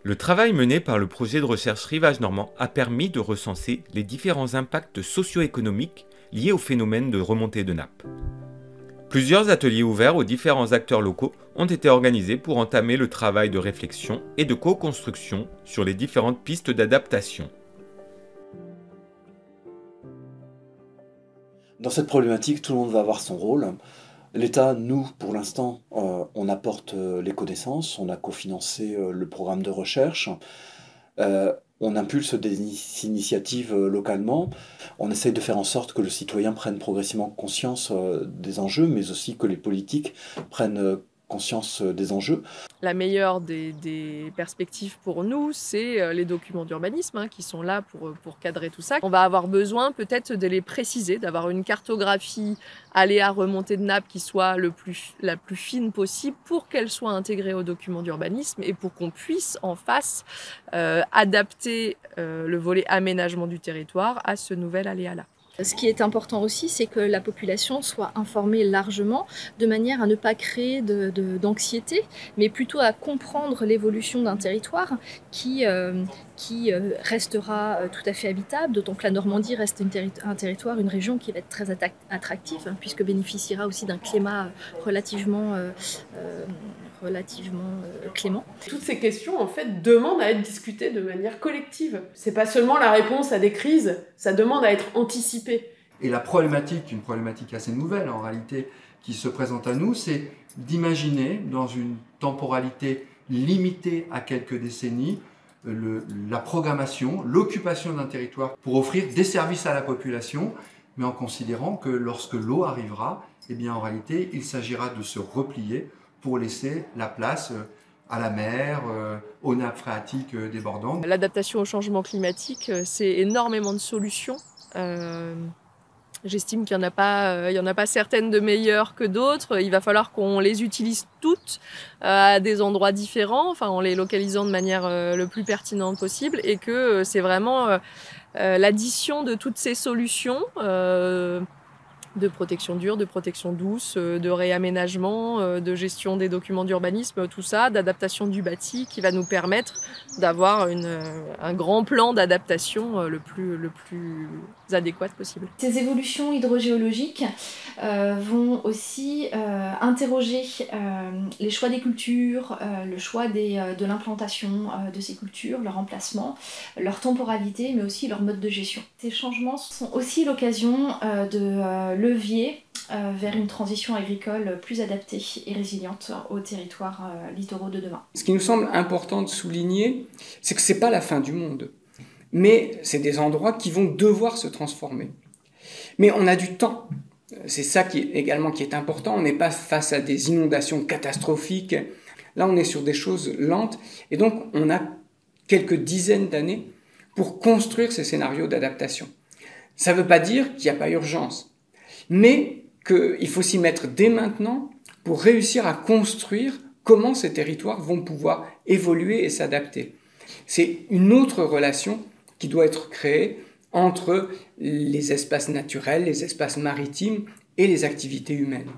Le travail mené par le projet de recherche Rivage Normand a permis de recenser les différents impacts socio-économiques liés au phénomène de remontée de nappe. Plusieurs ateliers ouverts aux différents acteurs locaux ont été organisés pour entamer le travail de réflexion et de co-construction sur les différentes pistes d'adaptation. Dans cette problématique, tout le monde va avoir son rôle. L'État, nous, pour l'instant, on apporte les connaissances, on a cofinancé le programme de recherche, on impulse des initiatives localement, on essaye de faire en sorte que le citoyen prenne progressivement conscience des enjeux, mais aussi que les politiques prennent conscience des enjeux. La meilleure des perspectives pour nous, c'est les documents d'urbanisme qui sont là pour cadrer tout ça. On va avoir besoin peut-être de les préciser, d'avoir une cartographie aléa remontée de nappe qui soit la plus fine possible pour qu'elle soit intégrée aux documents d'urbanisme et pour qu'on puisse en face adapter le volet aménagement du territoire à ce nouvel aléa-là. Ce qui est important aussi, c'est que la population soit informée largement, de manière à ne pas créer d'anxiété, mais plutôt à comprendre l'évolution d'un territoire qui restera tout à fait habitable, d'autant que la Normandie reste un territoire, une région qui va être très attractive, puisque bénéficiera aussi d'un climat relativement clément. Toutes ces questions, en fait, demandent à être discutées de manière collective. C'est pas seulement la réponse à des crises, ça demande à être anticipé. Et la problématique, une problématique assez nouvelle en réalité, qui se présente à nous, c'est d'imaginer dans une temporalité limitée à quelques décennies, la programmation, l'occupation d'un territoire pour offrir des services à la population, mais en considérant que lorsque l'eau arrivera, eh bien en réalité, il s'agira de se replier pour laisser la place à la mer, aux nappes phréatiques débordantes. L'adaptation au changement climatique, c'est énormément de solutions. J'estime qu'il n'y en a pas certaines de meilleures que d'autres. Il va falloir qu'on les utilise toutes à des endroits différents, en les localisant de manière le plus pertinente possible, et que c'est vraiment l'addition de toutes ces solutions de protection dure, de protection douce, de réaménagement, de gestion des documents d'urbanisme, tout ça, d'adaptation du bâti qui va nous permettre d'avoir un grand plan d'adaptation le plus adéquat possible. Ces évolutions hydrogéologiques vont aussi interroger les choix des cultures, le choix de l'implantation de ces cultures, leur emplacement, leur temporalité, mais aussi leur mode de gestion. Ces changements sont aussi l'occasion de levier vers une transition agricole plus adaptée et résiliente aux territoires littoraux de demain. Ce qui nous semble important de souligner, c'est que ce n'est pas la fin du monde, mais c'est des endroits qui vont devoir se transformer. Mais on a du temps. C'est ça qui est important. On n'est pas face à des inondations catastrophiques. Là, on est sur des choses lentes. Et donc, on a quelques dizaines d'années pour construire ces scénarios d'adaptation. Ça ne veut pas dire qu'il n'y a pas urgence, mais qu'il faut s'y mettre dès maintenant pour réussir à construire comment ces territoires vont pouvoir évoluer et s'adapter. C'est une autre relation qui doit être créée entre les espaces naturels, les espaces maritimes et les activités humaines.